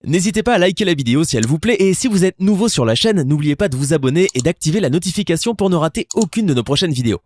N'hésitez pas à liker la vidéo si elle vous plaît et si vous êtes nouveau sur la chaîne, n'oubliez pas de vous abonner et d'activer la notification pour ne rater aucune de nos prochaines vidéos.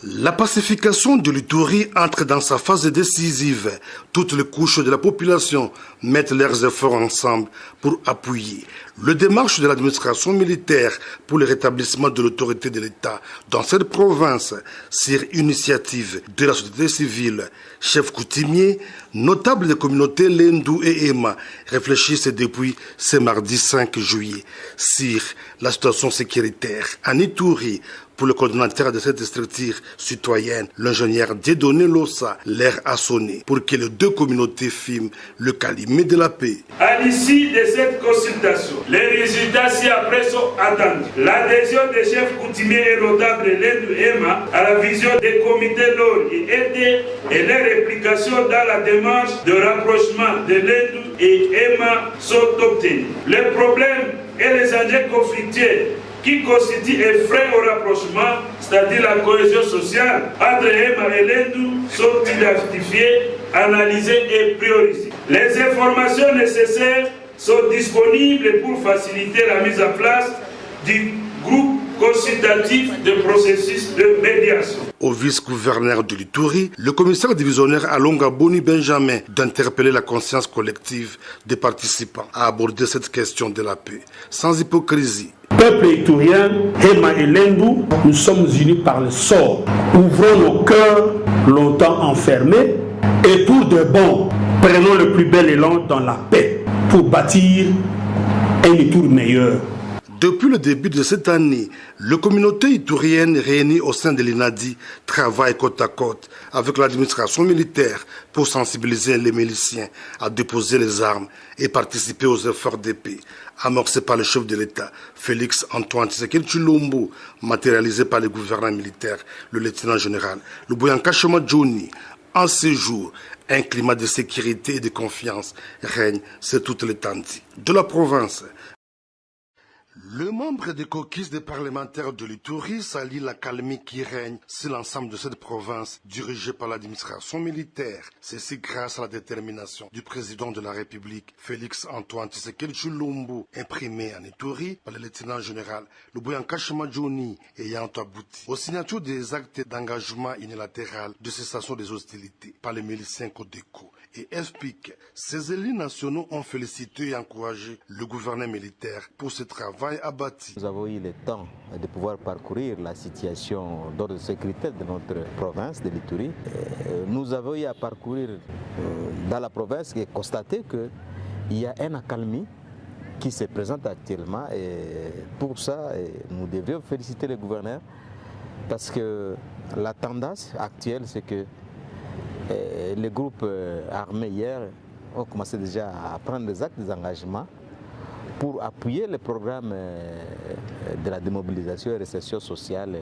La pacification de l'Ituri entre dans sa phase décisive. Toutes les couches de la population mettent leurs efforts ensemble pour appuyer le démarche de l'administration militaire pour le rétablissement de l'autorité de l'État dans cette province sur initiative de la société civile. Chefs coutumiers, notables des communautés Lendu et Ema réfléchissent depuis ce mardi 5 juillet sur la situation sécuritaire en Ituri. Pour le coordonnateur de cette structure citoyenne, l'ingénieur Dieudonné Lossa, l'air a sonné pour que les deux communautés filment le calumet de la paix. À l'issue de cette consultation, les résultats ci-après sont attendus. L'adhésion des chefs coutumiers et notables Lendu et Ema à la vision des comités LOR et ED et leur réplication dans la démarche de rapprochement de Lendu et Ema sont obtenus. Les problèmes et les enjeux conflictuels qui constituent un frein au rapprochement, c'est-à-dire la cohésion sociale entre Ema et Lendu, sont identifiés, analysés et priorisés. Les informations nécessaires sont disponibles pour faciliter la mise en place du groupe consultatif de processus de médiation. Au vice-gouverneur de l'Ituri, le commissaire divisionnaire Alonga Boni Benjamin d'interpeller la conscience collective des participants à aborder cette question de la paix, sans hypocrisie. Peuple iturien, Ema et Lendu, nous sommes unis par le sort. Ouvrons nos cœurs longtemps enfermés et pour de bon, prenons le plus bel élan dans la paix pour bâtir un Ituri meilleur. Depuis le début de cette année, la communauté iturienne réunie au sein de l'INADI travaille côte à côte avec l'administration militaire pour sensibiliser les miliciens à déposer les armes et participer aux efforts de paix amorcés par le chef de l'État, Félix Antoine Tshisekedi Tshilombo, matérialisé par le gouverneur militaire, le lieutenant général Luboyanka Shoma Johnny. En ces jours, un climat de sécurité et de confiance règne sur toute l'étendue de la province. Le membre des caucus des parlementaires de l'Ituri salue la calmie qui règne sur l'ensemble de cette province dirigée par l'administration militaire. Ceci grâce à la détermination du président de la République, Félix Antoine Tshisekedi Tshilombo, imprimée en Ituri par le lieutenant général Luboyanka Shoma Johnny, ayant abouti aux signatures des actes d'engagement unilatéral de cessation des hostilités par les miliciens Codeco et FPIC. Ces élus nationaux ont félicité et encouragé le gouvernement militaire pour ce travail abattu. Nous avons eu le temps de pouvoir parcourir la situation d'ordre sécuritaire de notre province de l'Ituri. Nous avons eu à parcourir dans la province et constater qu'il y a une accalmie qui se présente actuellement et pour ça nous devrions féliciter le gouverneur parce que la tendance actuelle c'est que les groupes armés hier ont commencé déjà à prendre des actes d'engagement pour appuyer le programme de la démobilisation et réinsertion sociale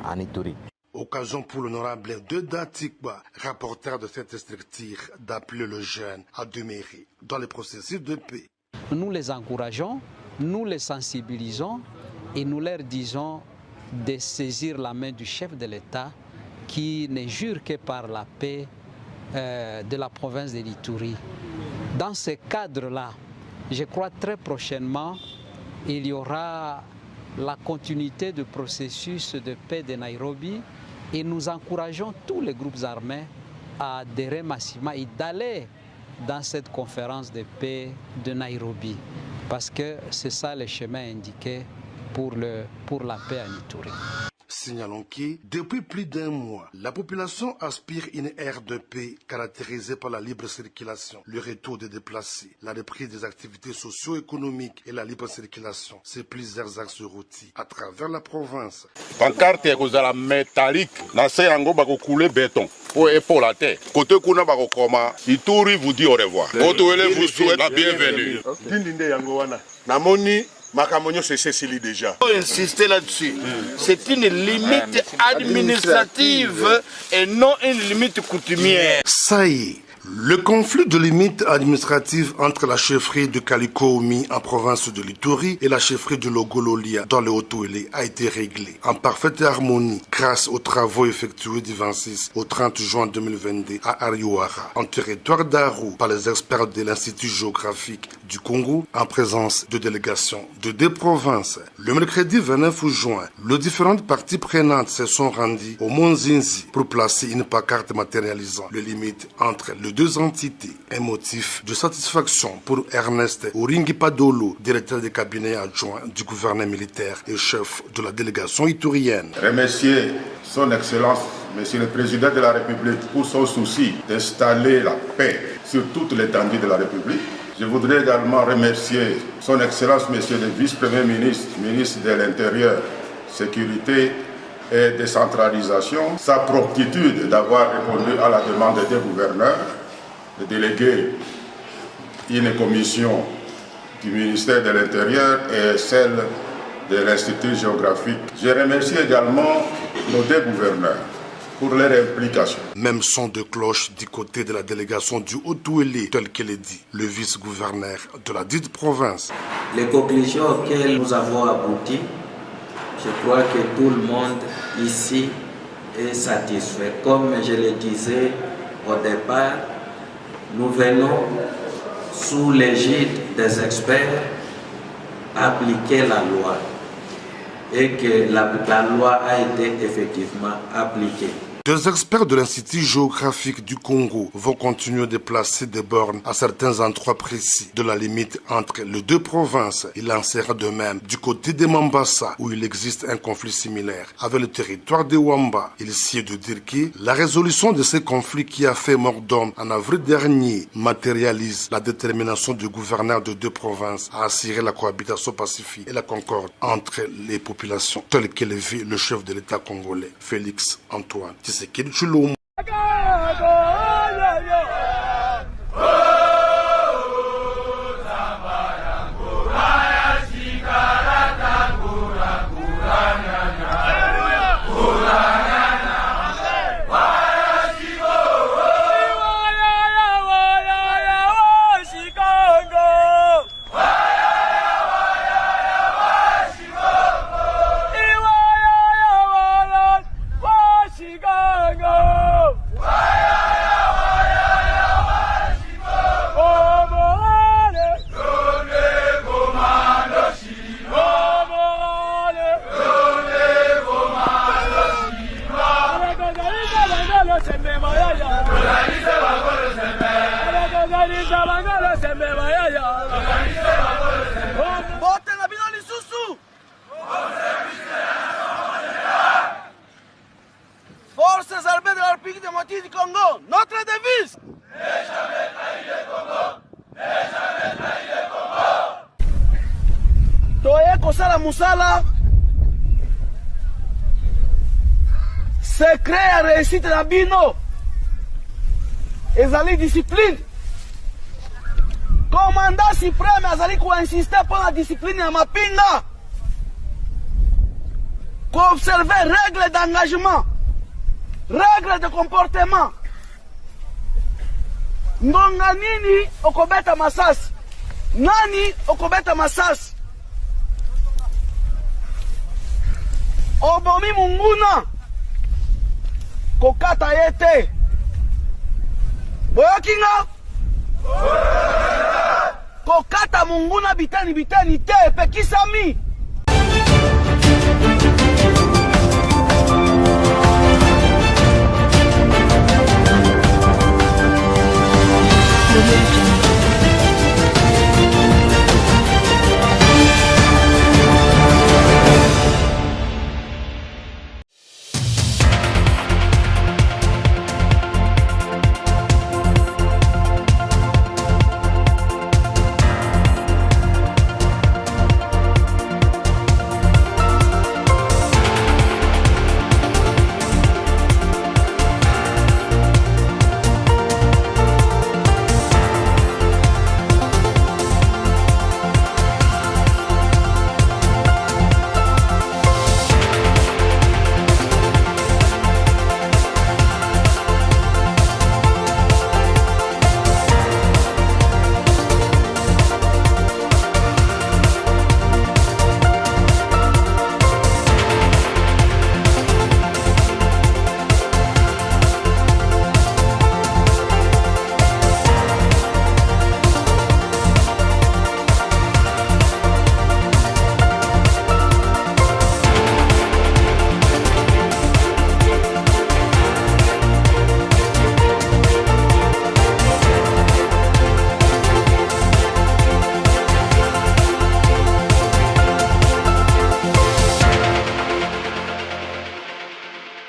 en Ituri. Occasion pour l'honorable Deda Tikba, rapporteur de cette structure, d'appeler le jeune à demeurer dans le processus de paix. Nous les encourageons, nous les sensibilisons et nous leur disons de saisir la main du chef de l'État qui ne jure que par la paix de la province de l'Ituri. Dans ce cadre-là, je crois très prochainement, il y aura la continuité du processus de paix de Nairobi et nous encourageons tous les groupes armés à adhérer massivement et d'aller dans cette conférence de paix de Nairobi parce que c'est ça le chemin indiqué pour la paix en Ituri. Signalons que, depuis plus d'un mois, la population aspire une ère de paix caractérisée par la libre circulation, le retour des déplacés, la reprise des activités socio-économiques et la libre circulation sur plusieurs axes routiers à travers la province. Pancarte kozala métallique, na se yango bako couler béton. Pour la terre. Côté kuna bako koma, Ituri vous dit au revoir. Otoele vous souhaite la bienvenue. Dindinde yango wana. Namoni Makamonio c'est Cécilie déjà. Il faut insister là-dessus. C'est une limite administrative et non une limite coutumière. Ça y est, Le conflit de limite administrative entre la chefferie de Kalikoumi en province de l'Ituri et la chefferie de Logololia dans le Haut-Ouélé a été réglé en parfaite harmonie grâce aux travaux effectués du 26 au 30 juin 2022 à Ariouara, en territoire d'Aru, par les experts de l'Institut géographique du Congo en présence de délégations de 2 provinces. Le mercredi 29 juin, les différentes parties prenantes se sont rendues au Mont Zinzi pour placer une pancarte matérialisant les limites entre les 2 entités. Un motif de satisfaction pour Ernest Oringi Padolo, directeur de cabinet adjoint du gouverneur militaire et chef de la délégation iturienne. Remercier son Excellence, Monsieur le Président de la République, pour son souci d'installer la paix sur toute l'étendue de la République. Je voudrais également remercier son Excellence, Monsieur le Vice-Premier ministre, ministre de l'Intérieur, Sécurité et Décentralisation, sa promptitude d'avoir répondu à la demande des gouverneurs de déléguer une commission du ministère de l'Intérieur et celle de l'Institut géographique. Je remercie également nos 2 gouverneurs pour leur implication. Même son de cloche du côté de la délégation du Haut-Ouélé, tel qu'elle est dit, le vice-gouverneur de la dite province. Les conclusions auxquelles nous avons abouti, je crois que tout le monde ici est satisfait. Comme je le disais au départ, nous venons sous l'égide des experts appliquer la loi et que la loi a été effectivement appliquée. 2 experts de l'Institut géographique du Congo vont continuer de placer des bornes à certains endroits précis de la limite entre les 2 provinces. Il en sera de même du côté de Mambasa, où il existe un conflit similaire avec le territoire de Wamba. Il s'y est de dire que la résolution de ce conflit qui a fait mort d'homme en avril dernier matérialise la détermination du gouverneur de 2 provinces à assurer la cohabitation pacifique et la concorde entre les populations, tel que le vit le chef de l'État congolais, Félix Antoine Tshisekedi Tshilombo. Forces armées de la République démocratique du Congo, notre devise. Ne jamais trahir le Congo. Ne jamais trahir le Congo. Toye kosala musala. Secret à réussite la bino. Ezali discipline. Commandant suprême azali ko insister pour la discipline ya mapinga. Ko observer règles d'engagement. Règles de comportement. Ngonga nini okobeta masasi? Nani okobeta masasi? Obomi munguna kokata yete. Boyokinga? Kokata munguna bitani te pekisami.